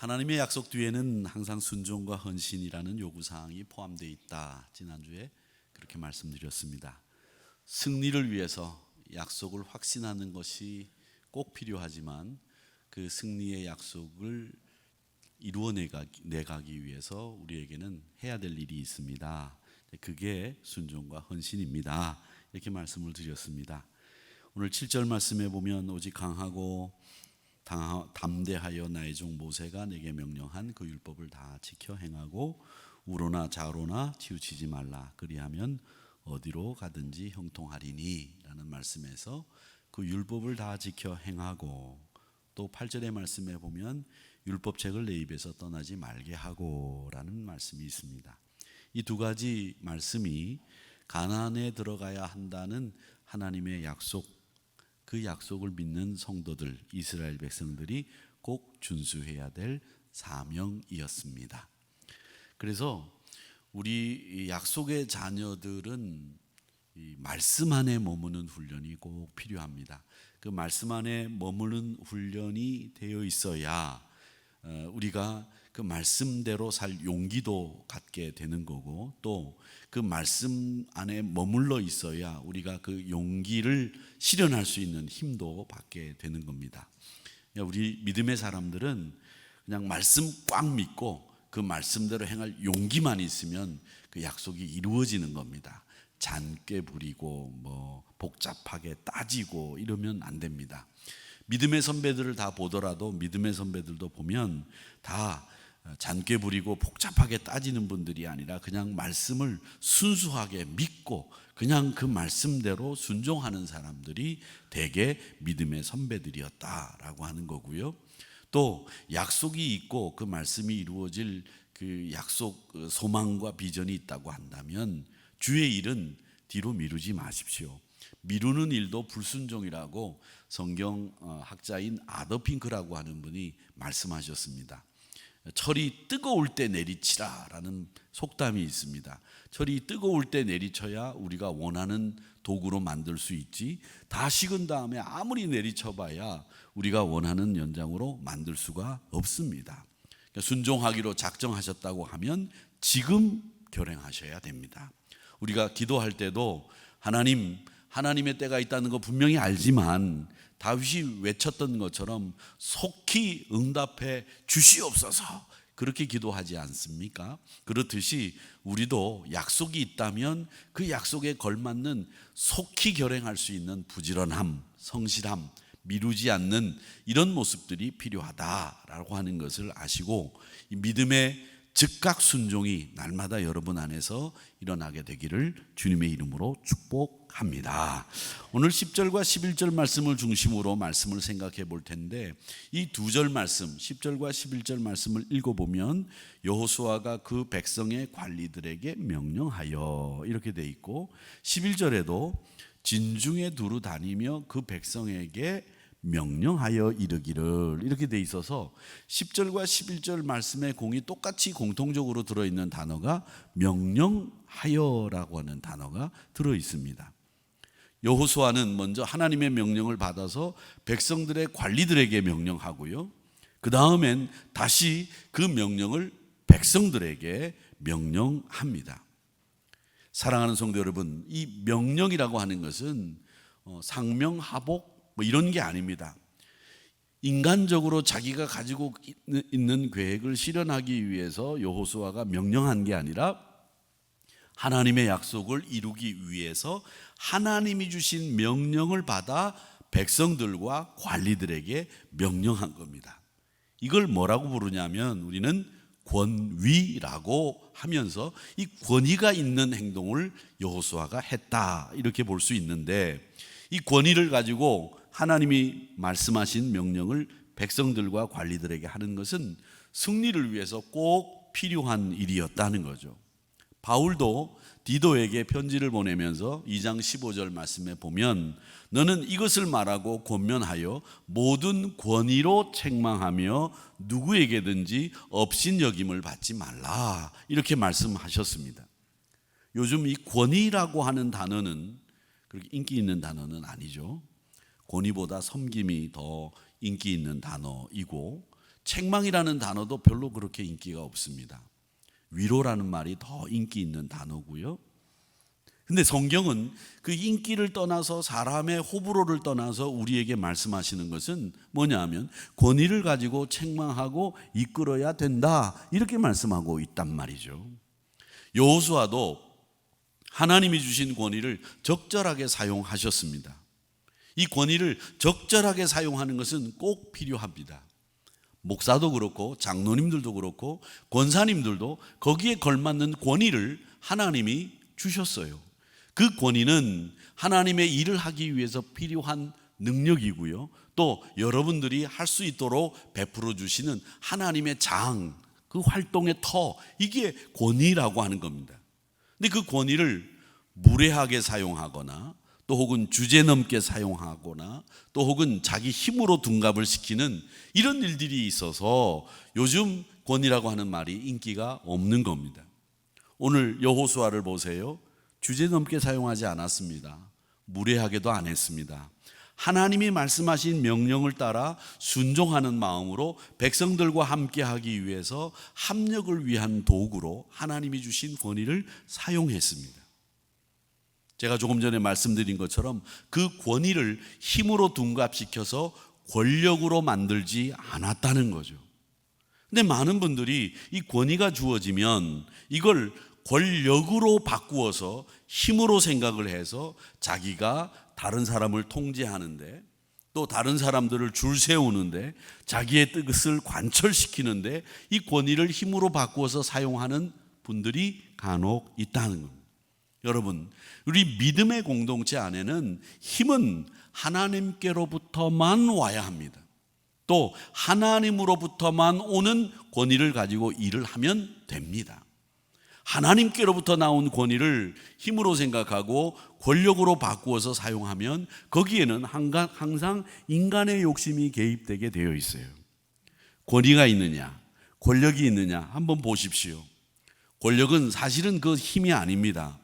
하나님의 약속 뒤에는 항상 순종과 헌신이라는 요구사항이 포함되어 있다. 지난주에 그렇게 말씀드렸습니다. 승리를 위해서 약속을 확신하는 것이 꼭 필요하지만 그 승리의 약속을 이루어내가기 위해서 우리에게는 해야 될 일이 있습니다. 그게 순종과 헌신입니다. 이렇게 말씀을 드렸습니다. 오늘 7절 말씀에 보면 오직 강하고 담대하여 나의 종 모세가 내게 명령한 그 율법을 다 지켜 행하고 우로나 좌로나 치우치지 말라. 그리하면 어디로 가든지 형통하리니 라는 말씀에서 그 율법을 다 지켜 행하고, 또 8절의 말씀에 보면 율법책을 내 입에서 떠나지 말게 하고 라는 말씀이 있습니다. 이 두 가지 말씀이 가나안에 들어가야 한다는 하나님의 약속, 그 약속을 믿는 성도들, 이스라엘 백성들이 꼭 준수해야 될 사명이었습니다. 그래서 우리 약속의 자녀들은 이 말씀 안에 머무는 훈련이 꼭 필요합니다. 그 말씀 안에 머무는 훈련이 되어 있어야 우리가 그 말씀대로 살 용기도 갖게 되는 거고, 또 그 말씀 안에 머물러 있어야 우리가 그 용기를 실현할 수 있는 힘도 받게 되는 겁니다. 우리 믿음의 사람들은 그냥 말씀 꽉 믿고 그 말씀대로 행할 용기만 있으면 그 약속이 이루어지는 겁니다. 잔꾀 부리고 복잡하게 따지고 이러면 안 됩니다. 믿음의 선배들을 다 보더라도 믿음의 선배들도 보면 다 잔꾀 부리고 복잡하게 따지는 분들이 아니라 그냥 말씀을 순수하게 믿고 그냥 그 말씀대로 순종하는 사람들이 대개 믿음의 선배들이었다라고 하는 거고요. 또 약속이 있고 그 말씀이 이루어질 그 약속 소망과 비전이 있다고 한다면 주의 일은 뒤로 미루지 마십시오. 미루는 일도 불순종이라고 성경 학자인 아더핑크라고 하는 분이 말씀하셨습니다. 철이 뜨거울 때 내리치라 라는 속담이 있습니다. 철이 뜨거울 때 내리쳐야 우리가 원하는 도구로 만들 수 있지, 다 식은 다음에 아무리 내리쳐봐야 우리가 원하는 연장으로 만들 수가 없습니다. 순종하기로 작정하셨다고 하면 지금 결행하셔야 됩니다. 우리가 기도할 때도 하나님의 때가 있다는 거 분명히 알지만 다윗이 외쳤던 것처럼 속히 응답해 주시옵소서, 그렇게 기도하지 않습니까? 그렇듯이 우리도 약속이 있다면 그 약속에 걸맞는 속히 결행할 수 있는 부지런함, 성실함, 미루지 않는 이런 모습들이 필요하다라고 하는 것을 아시고, 이 믿음의 즉각 순종이 날마다 여러분 안에서 일어나게 되기를 주님의 이름으로 축복합니다. 오늘 10절과 11절 말씀을 중심으로 말씀을 생각해 볼 텐데, 이 두 절 말씀 10절과 11절 말씀을 읽어보면 여호수아가 그 백성의 관리들에게 명령하여 이렇게 돼 있고, 11절에도 진중에 두루 다니며 그 백성에게 명령하여 이르기를 이렇게 돼 있어서 10절과 11절 말씀의 공이 똑같이 공통적으로 들어있는 단어가 명령하여라고 하는 단어가 들어 있습니다. 여호수아는 먼저 하나님의 명령을 받아서 백성들의 관리들에게 명령하고요, 그 다음엔 다시 그 명령을 백성들에게 명령합니다. 사랑하는 성도 여러분, 이 명령이라고 하는 것은 상명하복 이런 게 아닙니다. 인간적으로 자기가 가지고 있는 계획을 실현하기 위해서 여호수아가 명령한 게 아니라 하나님의 약속을 이루기 위해서 하나님이 주신 명령을 받아 백성들과 관리들에게 명령한 겁니다. 이걸 뭐라고 부르냐면 우리는 권위라고 하면서 이 권위가 있는 행동을 여호수아가 했다, 이렇게 볼 수 있는데, 이 권위를 가지고 하나님이 말씀하신 명령을 백성들과 관리들에게 하는 것은 승리를 위해서 꼭 필요한 일이었다는 거죠. 바울도 디도에게 편지를 보내면서 2장 15절 말씀에 보면 너는 이것을 말하고 권면하여 모든 권위로 책망하며 누구에게든지 업신여김을 받지 말라, 이렇게 말씀하셨습니다. 요즘 이 권위라고 하는 단어는 그렇게 인기 있는 단어는 아니죠. 권위보다 섬김이 더 인기 있는 단어이고, 책망이라는 단어도 별로 그렇게 인기가 없습니다. 위로라는 말이 더 인기 있는 단어고요. 근데 성경은 그 인기를 떠나서 사람의 호불호를 떠나서 우리에게 말씀하시는 것은 뭐냐 하면 권위를 가지고 책망하고 이끌어야 된다, 이렇게 말씀하고 있단 말이죠. 여호수아도 하나님이 주신 권위를 적절하게 사용하셨습니다. 이 권위를 적절하게 사용하는 것은 꼭 필요합니다. 목사도 그렇고 장로님들도 그렇고 권사님들도 거기에 걸맞는 권위를 하나님이 주셨어요. 그 권위는 하나님의 일을 하기 위해서 필요한 능력이고요, 또 여러분들이 할 수 있도록 베풀어 주시는 하나님의 장, 그 활동의 터, 이게 권위라고 하는 겁니다. 근데 그 권위를 무례하게 사용하거나 또 혹은 주제넘게 사용하거나 또 혹은 자기 힘으로 둔갑을 시키는 이런 일들이 있어서 요즘 권위라고 하는 말이 인기가 없는 겁니다. 오늘 여호수아를 보세요. 주제넘게 사용하지 않았습니다. 무례하게도 안 했습니다. 하나님이 말씀하신 명령을 따라 순종하는 마음으로 백성들과 함께 하기 위해서 합력을 위한 도구로 하나님이 주신 권위를 사용했습니다. 제가 조금 전에 말씀드린 것처럼 그 권위를 힘으로 둔갑시켜서 권력으로 만들지 않았다는 거죠. 근데 많은 분들이 이 권위가 주어지면 이걸 권력으로 바꾸어서 힘으로 생각을 해서 자기가 다른 사람을 통제하는데, 또 다른 사람들을 줄 세우는데, 자기의 뜻을 관철시키는데 이 권위를 힘으로 바꾸어서 사용하는 분들이 간혹 있다는 겁니다. 여러분, 우리 믿음의 공동체 안에는 힘은 하나님께로부터만 와야 합니다. 또 하나님으로부터만 오는 권위를 가지고 일을 하면 됩니다. 하나님께로부터 나온 권위를 힘으로 생각하고 권력으로 바꾸어서 사용하면 거기에는 항상 인간의 욕심이 개입되게 되어 있어요. 권위가 있느냐, 권력이 있느냐 한번 보십시오. 권력은 사실은 그 힘이 아닙니다.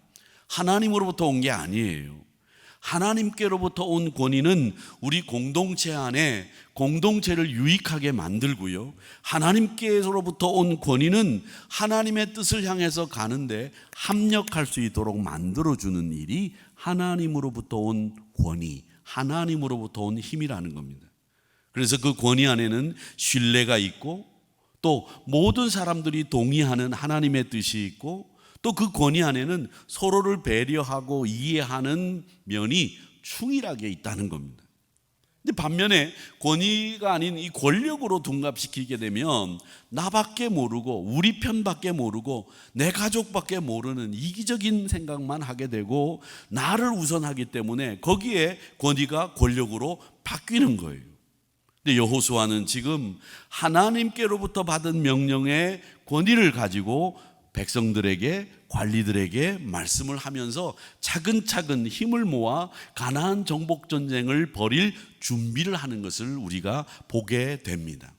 하나님으로부터 온 게 아니에요. 하나님께로부터 온 권위는 우리 공동체 안에 공동체를 유익하게 만들고요, 하나님께로부터 온 권위는 하나님의 뜻을 향해서 가는데 합력할 수 있도록 만들어주는 일이 하나님으로부터 온 권위, 하나님으로부터 온 힘이라는 겁니다. 그래서 그 권위 안에는 신뢰가 있고 또 모든 사람들이 동의하는 하나님의 뜻이 있고 또 그 권위 안에는 서로를 배려하고 이해하는 면이 충실하게 있다는 겁니다. 근데 반면에 권위가 아닌 이 권력으로 둔갑시키게 되면 나밖에 모르고 우리 편밖에 모르고 내 가족밖에 모르는 이기적인 생각만 하게 되고 나를 우선하기 때문에 거기에 권위가 권력으로 바뀌는 거예요. 근데 여호수아는 지금 하나님께로부터 받은 명령의 권위를 가지고 백성들에게, 관리들에게 말씀을 하면서 차근차근 힘을 모아 가나안 정복 전쟁을 벌일 준비를 하는 것을 우리가 보게 됩니다.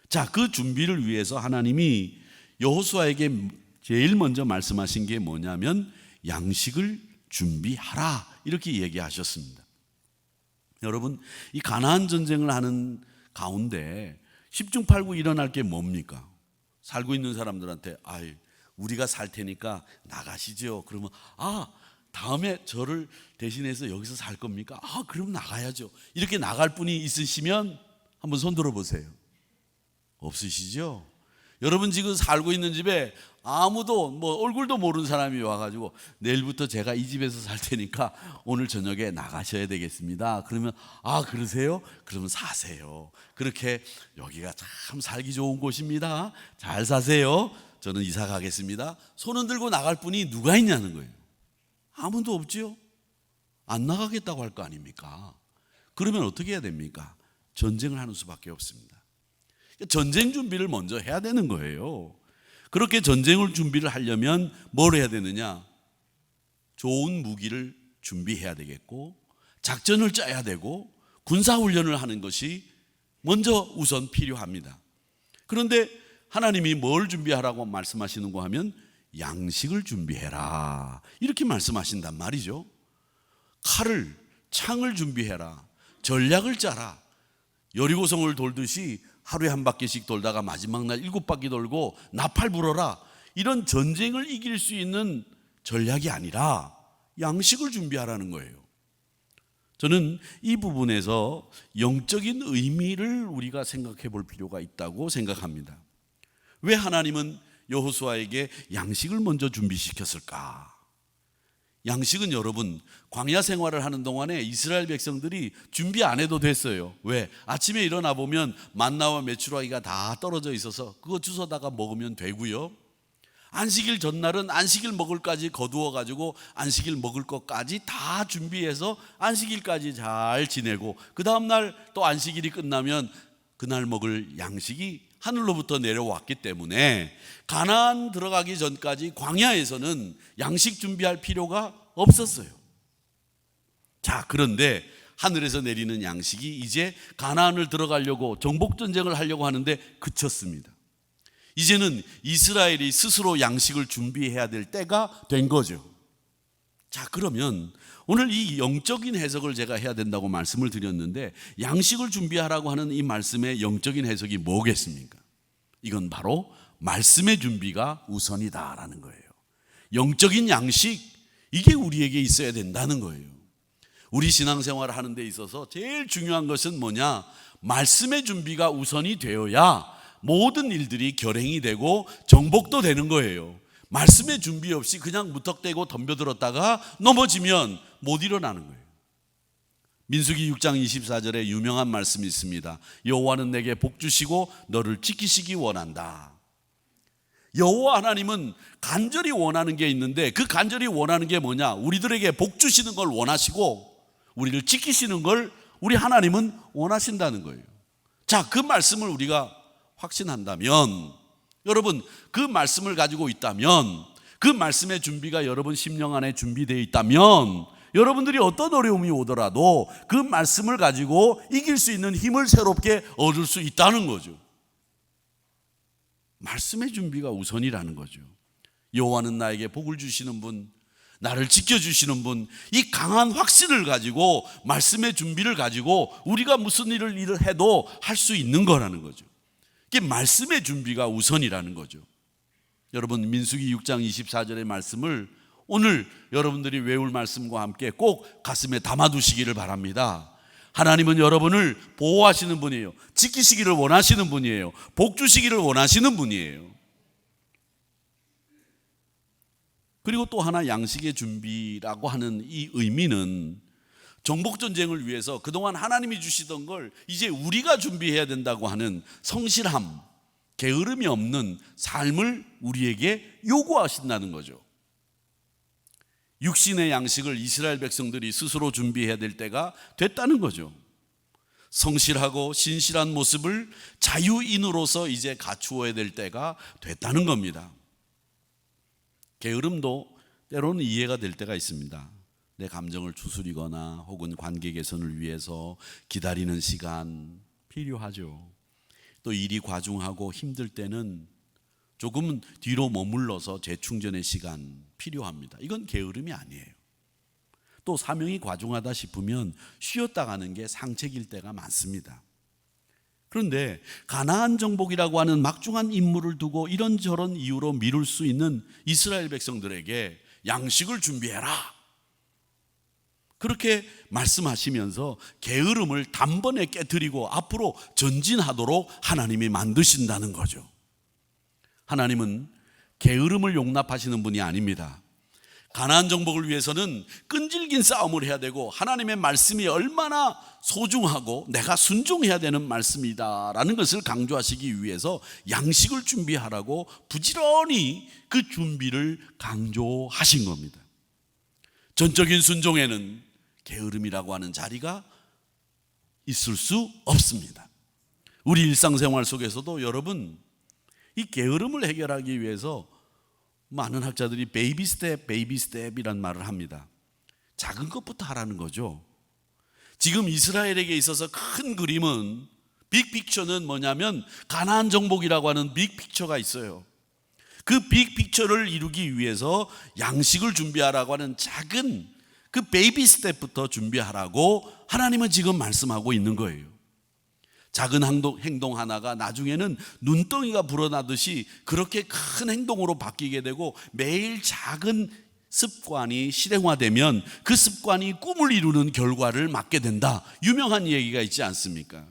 자, 그 준비를 위해서 하나님이 여호수아에게 제일 먼저 말씀하신 게 뭐냐면 양식을 준비하라, 이렇게 얘기하셨습니다. 여러분, 이 가나안 전쟁을 하는 가운데 10중 8구 일어날 게 뭡니까? 살고 있는 사람들한테 우리가 살 테니까 나가시죠. 그러면 다음에 저를 대신해서 여기서 살 겁니까? 그럼 나가야죠. 이렇게 나갈 분이 있으시면 한번 손 들어보세요. 없으시죠? 여러분 지금 살고 있는 집에 아무도 얼굴도 모르는 사람이 와가지고 내일부터 제가 이 집에서 살 테니까 오늘 저녁에 나가셔야 되겠습니다. 그러면 그러세요? 그러면 사세요. 그렇게 여기가 참 살기 좋은 곳입니다. 잘 사세요. 저는 이사 가겠습니다. 손은 들고 나갈 분이 누가 있냐는 거예요. 아무도 없죠. 안 나가겠다고 할 거 아닙니까? 그러면 어떻게 해야 됩니까? 전쟁을 하는 수밖에 없습니다. 전쟁 준비를 먼저 해야 되는 거예요. 그렇게 전쟁을 준비를 하려면 뭘 해야 되느냐? 좋은 무기를 준비해야 되겠고 작전을 짜야 되고 군사훈련을 하는 것이 먼저 우선 필요합니다. 그런데 하나님이 뭘 준비하라고 말씀하시는가 하면 양식을 준비해라, 이렇게 말씀하신단 말이죠. 칼을, 창을 준비해라, 전략을 짜라. 여리고성을 돌듯이 하루에 한 바퀴씩 돌다가 마지막 날 7바퀴 돌고 나팔 불어라, 이런 전쟁을 이길 수 있는 전략이 아니라 양식을 준비하라는 거예요. 저는 이 부분에서 영적인 의미를 우리가 생각해 볼 필요가 있다고 생각합니다. 왜 하나님은 여호수아에게 양식을 먼저 준비시켰을까? 양식은 여러분, 광야 생활을 하는 동안에 이스라엘 백성들이 준비 안 해도 됐어요. 왜? 아침에 일어나 보면 만나와 메추라기가 다 떨어져 있어서 그거 주워다가 먹으면 되고요. 안식일 전날은 안식일 먹을 까지 거두어 가지고 안식일 먹을 것까지 다 준비해서 안식일까지 잘 지내고, 그 다음날 또 안식일이 끝나면 그날 먹을 양식이 하늘로부터 내려왔기 때문에 가나안 들어가기 전까지 광야에서는 양식 준비할 필요가 없었어요. 자, 그런데 하늘에서 내리는 양식이 이제 가나안을 들어가려고 정복전쟁을 하려고 하는데 그쳤습니다. 이제는 이스라엘이 스스로 양식을 준비해야 될 때가 된 거죠. 자, 그러면 오늘 이 영적인 해석을 제가 해야 된다고 말씀을 드렸는데, 양식을 준비하라고 하는 이 말씀의 영적인 해석이 뭐겠습니까? 이건 바로 말씀의 준비가 우선이다라는 거예요. 영적인 양식, 이게 우리에게 있어야 된다는 거예요. 우리 신앙생활을 하는 데 있어서 제일 중요한 것은 뭐냐? 말씀의 준비가 우선이 되어야 모든 일들이 결행이 되고 정복도 되는 거예요. 말씀의 준비 없이 그냥 무턱대고 덤벼들었다가 넘어지면 못 일어나는 거예요. 민수기 6장 24절에 유명한 말씀이 있습니다. 여호와는 내게 복 주시고 너를 지키시기 원한다. 여호와 하나님은 간절히 원하는 게 있는데, 그 간절히 원하는 게 뭐냐? 우리들에게 복 주시는 걸 원하시고 우리를 지키시는 걸 우리 하나님은 원하신다는 거예요. 자, 그 말씀을 우리가 확신한다면, 여러분 그 말씀을 가지고 있다면, 그 말씀의 준비가 여러분 심령 안에 준비되어 있다면, 여러분들이 어떤 어려움이 오더라도 그 말씀을 가지고 이길 수 있는 힘을 새롭게 얻을 수 있다는 거죠. 말씀의 준비가 우선이라는 거죠. 여호와는 나에게 복을 주시는 분, 나를 지켜주시는 분, 이 강한 확신을 가지고 말씀의 준비를 가지고 우리가 무슨 일을 해도 할 수 있는 거라는 거죠. 이게 말씀의 준비가 우선이라는 거죠. 여러분 민수기 6장 24절의 말씀을 오늘 여러분들이 외울 말씀과 함께 꼭 가슴에 담아두시기를 바랍니다. 하나님은 여러분을 보호하시는 분이에요. 지키시기를 원하시는 분이에요. 복 주시기를 원하시는 분이에요. 그리고 또 하나, 양식의 준비라고 하는 이 의미는 정복전쟁을 위해서 그동안 하나님이 주시던 걸 이제 우리가 준비해야 된다고 하는 성실함, 게으름이 없는 삶을 우리에게 요구하신다는 거죠. 육신의 양식을 이스라엘 백성들이 스스로 준비해야 될 때가 됐다는 거죠. 성실하고 신실한 모습을 자유인으로서 이제 갖추어야 될 때가 됐다는 겁니다. 게으름도 때로는 이해가 될 때가 있습니다. 내 감정을 추스리거나 혹은 관계 개선을 위해서 기다리는 시간 필요하죠. 또 일이 과중하고 힘들 때는 조금은 뒤로 머물러서 재충전의 시간 필요합니다. 이건 게으름이 아니에요. 또 사명이 과중하다 싶으면 쉬었다 가는 게 상책일 때가 많습니다. 그런데 가나안 정복이라고 하는 막중한 임무를 두고 이런저런 이유로 미룰 수 있는 이스라엘 백성들에게 양식을 준비해라, 그렇게 말씀하시면서 게으름을 단번에 깨뜨리고 앞으로 전진하도록 하나님이 만드신다는 거죠. 하나님은 게으름을 용납하시는 분이 아닙니다. 가나안 정복을 위해서는 끈질긴 싸움을 해야 되고, 하나님의 말씀이 얼마나 소중하고 내가 순종해야 되는 말씀이다라는 것을 강조하시기 위해서 양식을 준비하라고 부지런히 그 준비를 강조하신 겁니다. 전적인 순종에는 게으름이라고 하는 자리가 있을 수 없습니다. 우리 일상생활 속에서도 여러분, 이 게으름을 해결하기 위해서 많은 학자들이 베이비 스텝이란 말을 합니다. 작은 것부터 하라는 거죠. 지금 이스라엘에게 있어서 큰 그림은, 빅픽처는 뭐냐면 가나안 정복이라고 하는 빅픽처가 있어요. 그 빅픽처를 이루기 위해서 양식을 준비하라고 하는 작은 그 베이비 스텝부터 준비하라고 하나님은 지금 말씀하고 있는 거예요. 작은 행동 하나가 나중에는 눈덩이가 불어나듯이 그렇게 큰 행동으로 바뀌게 되고, 매일 작은 습관이 실행화되면 그 습관이 꿈을 이루는 결과를 맞게 된다. 유명한 얘기가 있지 않습니까?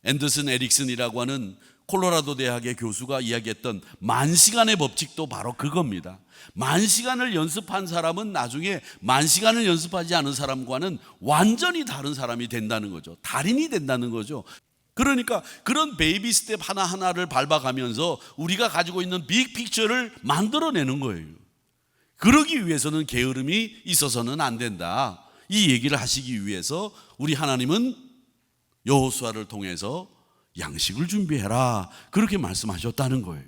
앤더슨 에릭슨이라고 하는 콜로라도 대학의 교수가 이야기했던 만시간의 법칙도 바로 그겁니다. 만시간을 연습한 사람은 나중에 만시간을 연습하지 않은 사람과는 완전히 다른 사람이 된다는 거죠. 달인이 된다는 거죠. 그러니까 그런 베이비 스텝 하나하나를 밟아가면서 우리가 가지고 있는 빅 픽처를 만들어내는 거예요. 그러기 위해서는 게으름이 있어서는 안 된다. 이 얘기를 하시기 위해서 우리 하나님은 여호수아를 통해서 양식을 준비해라, 그렇게 말씀하셨다는 거예요.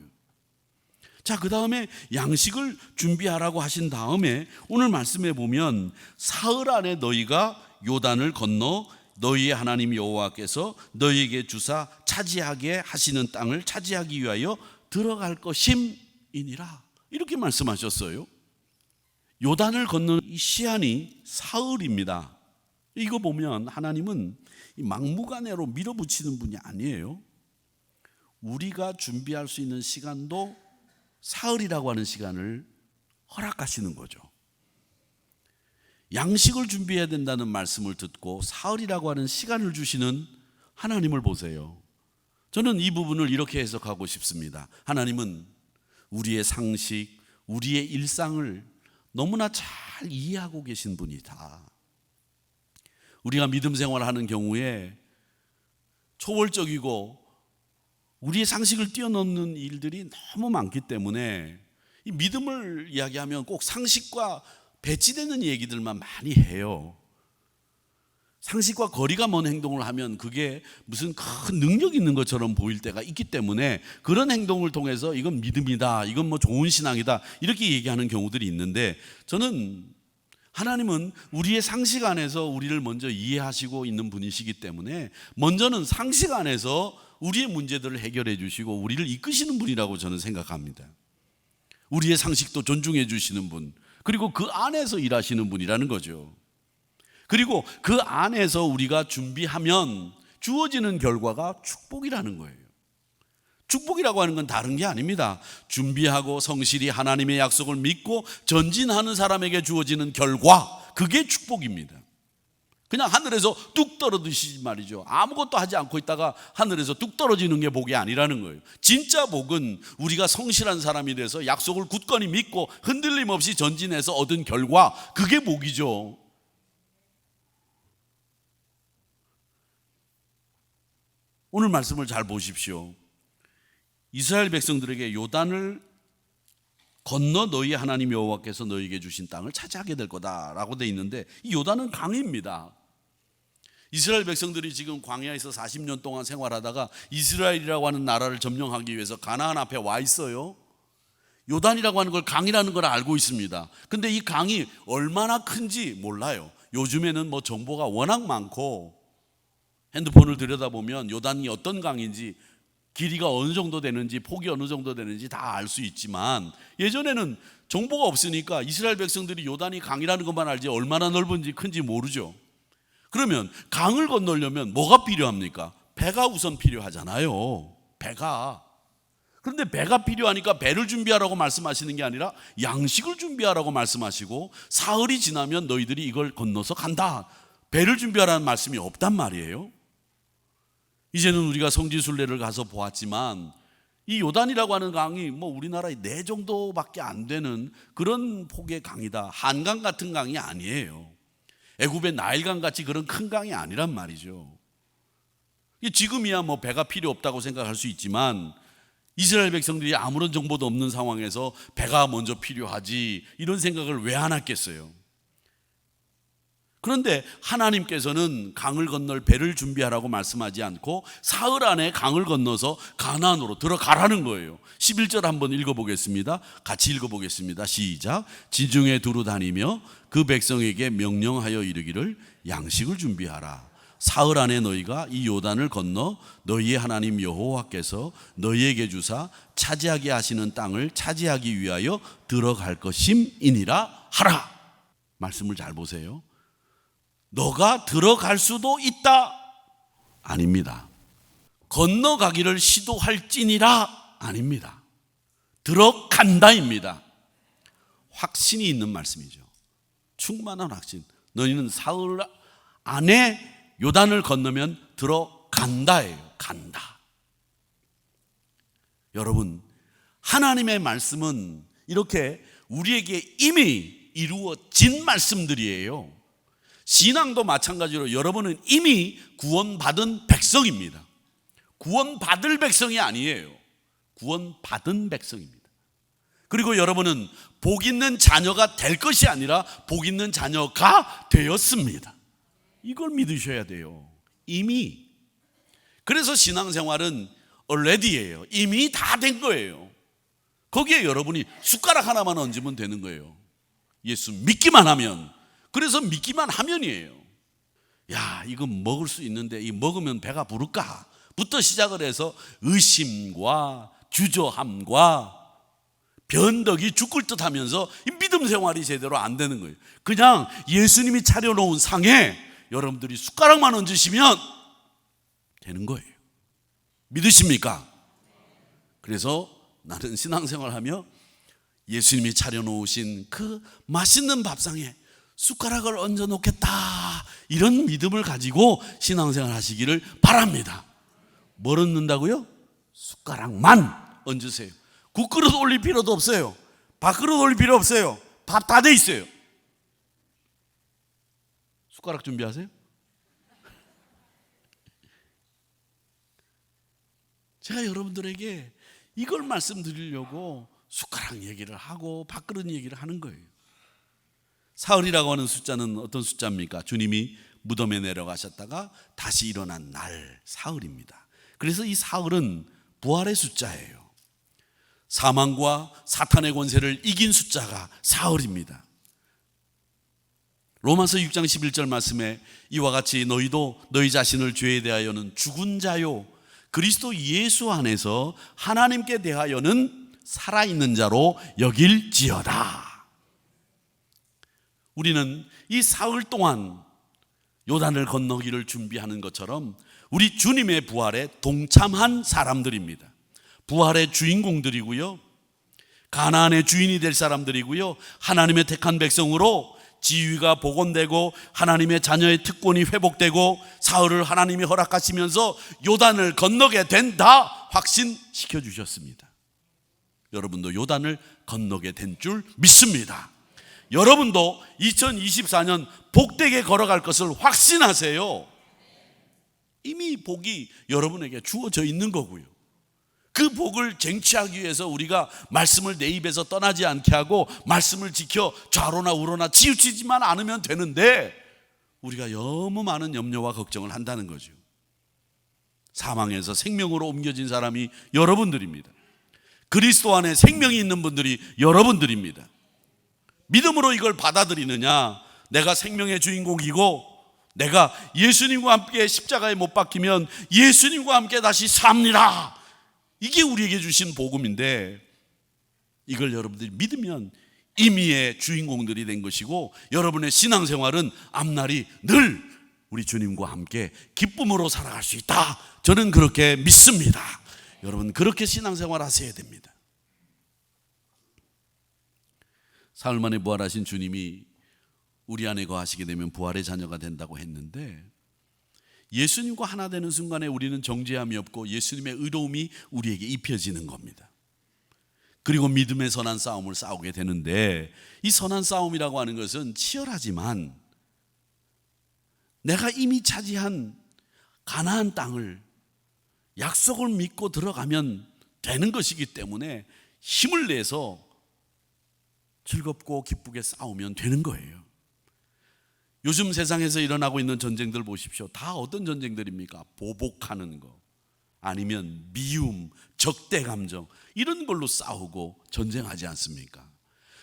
자, 그 다음에 양식을 준비하라고 하신 다음에 오늘 말씀에 보면 사흘 안에 너희가 요단을 건너 너희의 하나님 여호와께서 너희에게 주사 차지하게 하시는 땅을 차지하기 위하여 들어갈 것임이니라, 이렇게 말씀하셨어요. 요단을 건너는 이 시한이 사흘입니다. 이거 보면 하나님은 막무가내로 밀어붙이는 분이 아니에요. 우리가 준비할 수 있는 시간도 사흘이라고 하는 시간을 허락하시는 거죠. 양식을 준비해야 된다는 말씀을 듣고 사흘이라고 하는 시간을 주시는 하나님을 보세요. 저는 이 부분을 이렇게 해석하고 싶습니다. 하나님은 우리의 상식, 우리의 일상을 너무나 잘 이해하고 계신 분이다. 우리가 믿음 생활하는 경우에 초월적이고 우리의 상식을 뛰어넘는 일들이 너무 많기 때문에 이 믿음을 이야기하면 꼭 상식과 배치되는 얘기들만 많이 해요. 상식과 거리가 먼 행동을 하면 그게 무슨 큰 능력 있는 것처럼 보일 때가 있기 때문에 그런 행동을 통해서 이건 믿음이다, 이건 뭐 좋은 신앙이다, 이렇게 얘기하는 경우들이 있는데, 저는 하나님은 우리의 상식 안에서 우리를 먼저 이해하시고 있는 분이시기 때문에 먼저는 상식 안에서 우리의 문제들을 해결해 주시고 우리를 이끄시는 분이라고 저는 생각합니다. 우리의 상식도 존중해 주시는 분, 그리고 그 안에서 일하시는 분이라는 거죠. 그리고 그 안에서 우리가 준비하면 주어지는 결과가 축복이라는 거예요. 축복이라고 하는 건 다른 게 아닙니다. 준비하고 성실히 하나님의 약속을 믿고 전진하는 사람에게 주어지는 결과, 그게 축복입니다. 그냥 하늘에서 뚝 떨어지지 말이죠. 아무것도 하지 않고 있다가 하늘에서 뚝 떨어지는 게 복이 아니라는 거예요. 진짜 복은 우리가 성실한 사람이 돼서 약속을 굳건히 믿고 흔들림 없이 전진해서 얻은 결과, 그게 복이죠. 오늘 말씀을 잘 보십시오. 이스라엘 백성들에게 요단을 건너 너희 하나님 여호와께서 너희에게 주신 땅을 차지하게 될 거다라고 돼 있는데, 이 요단은 강입니다. 이스라엘 백성들이 지금 광야에서 40년 동안 생활하다가 이스라엘이라고 하는 나라를 점령하기 위해서 가나안 앞에 와 있어요. 요단이라고 하는 걸 강이라는 걸 알고 있습니다. 근데 이 강이 얼마나 큰지 몰라요. 요즘에는 뭐 정보가 워낙 많고 핸드폰을 들여다보면 요단이 어떤 강인지, 길이가 어느 정도 되는지, 폭이 어느 정도 되는지 다 알 수 있지만, 예전에는 정보가 없으니까 이스라엘 백성들이 요단이 강이라는 것만 알지 얼마나 넓은지 큰지 모르죠. 그러면 강을 건너려면 뭐가 필요합니까? 배가 우선 필요하잖아요. 배가. 그런데 배가 필요하니까 배를 준비하라고 말씀하시는 게 아니라 양식을 준비하라고 말씀하시고, 사흘이 지나면 너희들이 이걸 건너서 간다, 배를 준비하라는 말씀이 없단 말이에요. 이제는 우리가 성지순례를 가서 보았지만 이 요단이라고 하는 강이 뭐 우리나라의 내 정도밖에 안 되는 그런 폭의 강이다. 한강 같은 강이 아니에요. 애굽의 나일강 같이 그런 큰 강이 아니란 말이죠. 지금이야 뭐 배가 필요 없다고 생각할 수 있지만, 이스라엘 백성들이 아무런 정보도 없는 상황에서 배가 먼저 필요하지, 이런 생각을 왜 안 했겠어요? 그런데 하나님께서는 강을 건널 배를 준비하라고 말씀하지 않고 사흘 안에 강을 건너서 가나안으로 들어가라는 거예요. 11절 한번 읽어보겠습니다. 같이 읽어보겠습니다. 시작. 지중해 두루 다니며 그 백성에게 명령하여 이르기를 양식을 준비하라. 사흘 안에 너희가 이 요단을 건너 너희의 하나님 여호와께서 너희에게 주사 차지하게 하시는 땅을 차지하기 위하여 들어갈 것임이니라 하라. 말씀을 잘 보세요. 너가 들어갈 수도 있다, 아닙니다. 건너가기를 시도할지니라 아닙니다. 들어간다입니다. 확신이 있는 말씀이죠. 충만한 확신. 너희는 사흘 안에 요단을 건너면 들어간다예요. 간다. 여러분, 하나님의 말씀은 이렇게 우리에게 이미 이루어진 말씀들이에요. 신앙도 마찬가지로 여러분은 이미 구원받은 백성입니다. 구원받을 백성이 아니에요. 구원받은 백성입니다. 그리고 여러분은 복 있는 자녀가 될 것이 아니라 복 있는 자녀가 되었습니다. 이걸 믿으셔야 돼요. 이미. 그래서 신앙생활은 already예요. 이미 다 된 거예요. 거기에 여러분이 숟가락 하나만 얹으면 되는 거예요. 예수 믿기만 하면. 그래서 믿기만 하면이에요. 야, 이거 먹을 수 있는데 이 먹으면 배가 부를까? 부터 시작을 해서 의심과 주저함과 변덕이 죽을 듯 하면서 이 믿음 생활이 제대로 안 되는 거예요. 그냥 예수님이 차려놓은 상에 여러분들이 숟가락만 얹으시면 되는 거예요. 믿으십니까? 그래서 나는 신앙생활하며 예수님이 차려놓으신 그 맛있는 밥상에 숟가락을 얹어 놓겠다, 이런 믿음을 가지고 신앙생활 하시기를 바랍니다. 뭘 얹는다고요? 숟가락만 얹으세요. 국그릇 올릴 필요도 없어요. 밥그릇 올릴 필요 없어요. 밥 다 돼 있어요. 숟가락 준비하세요. 제가 여러분들에게 이걸 말씀드리려고 숟가락 얘기를 하고 밥그릇 얘기를 하는 거예요. 사흘이라고 하는 숫자는 어떤 숫자입니까? 주님이 무덤에 내려가셨다가 다시 일어난 날, 사흘입니다. 그래서 이 사흘은 부활의 숫자예요. 사망과 사탄의 권세를 이긴 숫자가 사흘입니다. 로마서 6장 11절 말씀에 이와 같이 너희도 너희 자신을 죄에 대하여는 죽은 자요 그리스도 예수 안에서 하나님께 대하여는 살아있는 자로 여길지어다. 우리는 이 사흘 동안 요단을 건너기를 준비하는 것처럼 우리 주님의 부활에 동참한 사람들입니다. 부활의 주인공들이고요, 가나안의 주인이 될 사람들이고요, 하나님의 택한 백성으로 지위가 복원되고 하나님의 자녀의 특권이 회복되고 사흘을 하나님이 허락하시면서 요단을 건너게 된다 확신시켜 주셨습니다. 여러분도 요단을 건너게 된 줄 믿습니다. 여러분도 2024년 복되게 걸어갈 것을 확신하세요. 이미 복이 여러분에게 주어져 있는 거고요. 그 복을 쟁취하기 위해서 우리가 말씀을 내 입에서 떠나지 않게 하고 말씀을 지켜 좌로나 우로나 치우치지만 않으면 되는데 우리가 너무 많은 염려와 걱정을 한다는 거죠. 사망에서 생명으로 옮겨진 사람이 여러분들입니다. 그리스도 안에 생명이 있는 분들이 여러분들입니다. 믿음으로 이걸 받아들이느냐, 내가 생명의 주인공이고 내가 예수님과 함께 십자가에 못 박히면 예수님과 함께 다시 삽니다, 이게 우리에게 주신 복음인데 이걸 여러분들이 믿으면 임의의 주인공들이 된 것이고 여러분의 신앙생활은 앞날이 늘 우리 주님과 함께 기쁨으로 살아갈 수 있다. 저는 그렇게 믿습니다. 여러분 그렇게 신앙생활 하셔야 됩니다. 사흘 만에 부활하신 주님이 우리 안에 거하시게 되면 부활의 자녀가 된다고 했는데 예수님과 하나 되는 순간에 우리는 정죄함이 없고 예수님의 의로움이 우리에게 입혀지는 겁니다. 그리고 믿음의 선한 싸움을 싸우게 되는데 이 선한 싸움이라고 하는 것은 치열하지만 내가 이미 차지한 가나안 땅을 약속을 믿고 들어가면 되는 것이기 때문에 힘을 내서 즐겁고 기쁘게 싸우면 되는 거예요. 요즘 세상에서 일어나고 있는 전쟁들 보십시오. 다 어떤 전쟁들입니까? 보복하는 거, 아니면 미움, 적대 감정, 이런 걸로 싸우고 전쟁하지 않습니까?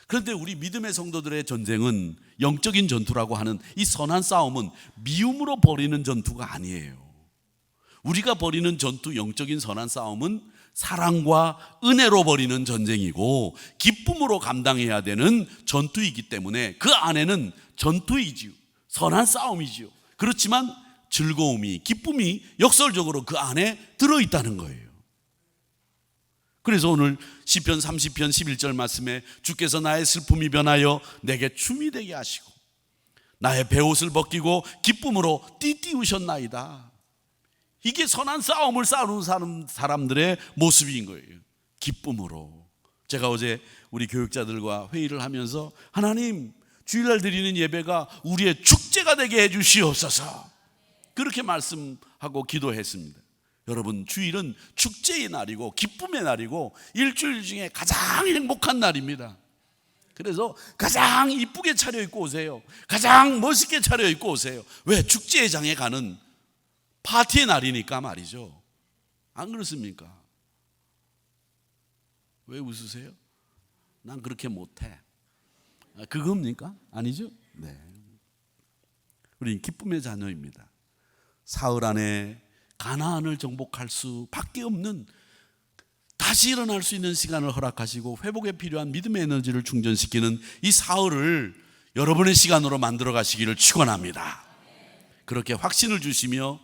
그런데 우리 믿음의 성도들의 전쟁은 영적인 전투라고 하는 이 선한 싸움은 미움으로 벌이는 전투가 아니에요. 우리가 벌이는 전투, 영적인 선한 싸움은 사랑과 은혜로 벌이는 전쟁이고 기쁨으로 감당해야 되는 전투이기 때문에 그 안에는 전투이지요, 선한 싸움이지요. 그렇지만 즐거움이, 기쁨이 역설적으로 그 안에 들어있다는 거예요. 그래서 오늘 시편 30편 11절 말씀에 주께서 나의 슬픔이 변하여 내게 춤이 되게 하시고 나의 베옷을 벗기고 기쁨으로 띠띠우셨나이다. 이게 선한 싸움을 싸우는 사람들의 모습인 거예요. 기쁨으로. 제가 어제 우리 교육자들과 회의를 하면서 하나님, 주일날 드리는 예배가 우리의 축제가 되게 해주시옵소서, 그렇게 말씀하고 기도했습니다. 여러분, 주일은 축제의 날이고 기쁨의 날이고 일주일 중에 가장 행복한 날입니다. 그래서 가장 이쁘게 차려입고 오세요. 가장 멋있게 차려입고 오세요. 왜? 축제의 장에 가는 파티의 날이니까 말이죠. 안 그렇습니까? 왜 웃으세요? 난 그렇게 못해. 그겁니까? 아니죠? 네. 우린 기쁨의 자녀입니다. 사흘 안에 가나안을 정복할 수밖에 없는, 다시 일어날 수 있는 시간을 허락하시고 회복에 필요한 믿음의 에너지를 충전시키는 이 사흘을 여러분의 시간으로 만들어 가시기를 축원합니다. 그렇게 확신을 주시며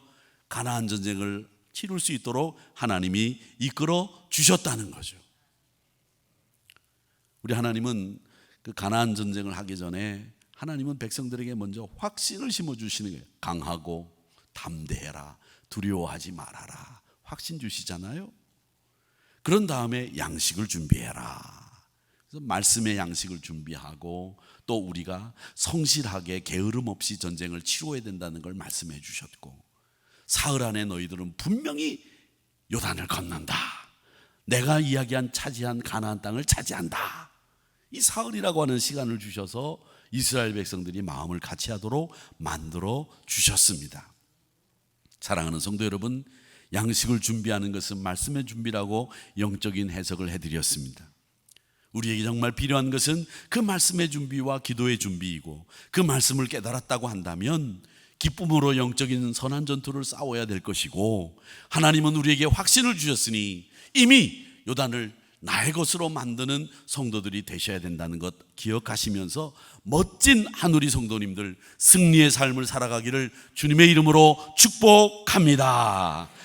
가나안 전쟁을 치룰 수 있도록 하나님이 이끌어 주셨다는 거죠. 우리 하나님은 그 가나안 전쟁을 하기 전에 하나님은 백성들에게 먼저 확신을 심어주시는 거예요. 강하고 담대해라, 두려워하지 말아라, 확신 주시잖아요. 그런 다음에 양식을 준비해라. 그래서 말씀의 양식을 준비하고 또 우리가 성실하게 게으름 없이 전쟁을 치루어야 된다는 걸 말씀해 주셨고, 사흘 안에 너희들은 분명히 요단을 건넌다, 내가 이야기한 차지한 가나안 땅을 차지한다. 이 사흘이라고 하는 시간을 주셔서 이스라엘 백성들이 마음을 같이 하도록 만들어 주셨습니다. 사랑하는 성도 여러분, 양식을 준비하는 것은 말씀의 준비라고 영적인 해석을 해드렸습니다. 우리에게 정말 필요한 것은 그 말씀의 준비와 기도의 준비이고, 그 말씀을 깨달았다고 한다면 기쁨으로 영적인 선한 전투를 싸워야 될 것이고, 하나님은 우리에게 확신을 주셨으니 이미 요단을 나의 것으로 만드는 성도들이 되셔야 된다는 것 기억하시면서 멋진 한우리 성도님들 승리의 삶을 살아가기를 주님의 이름으로 축복합니다.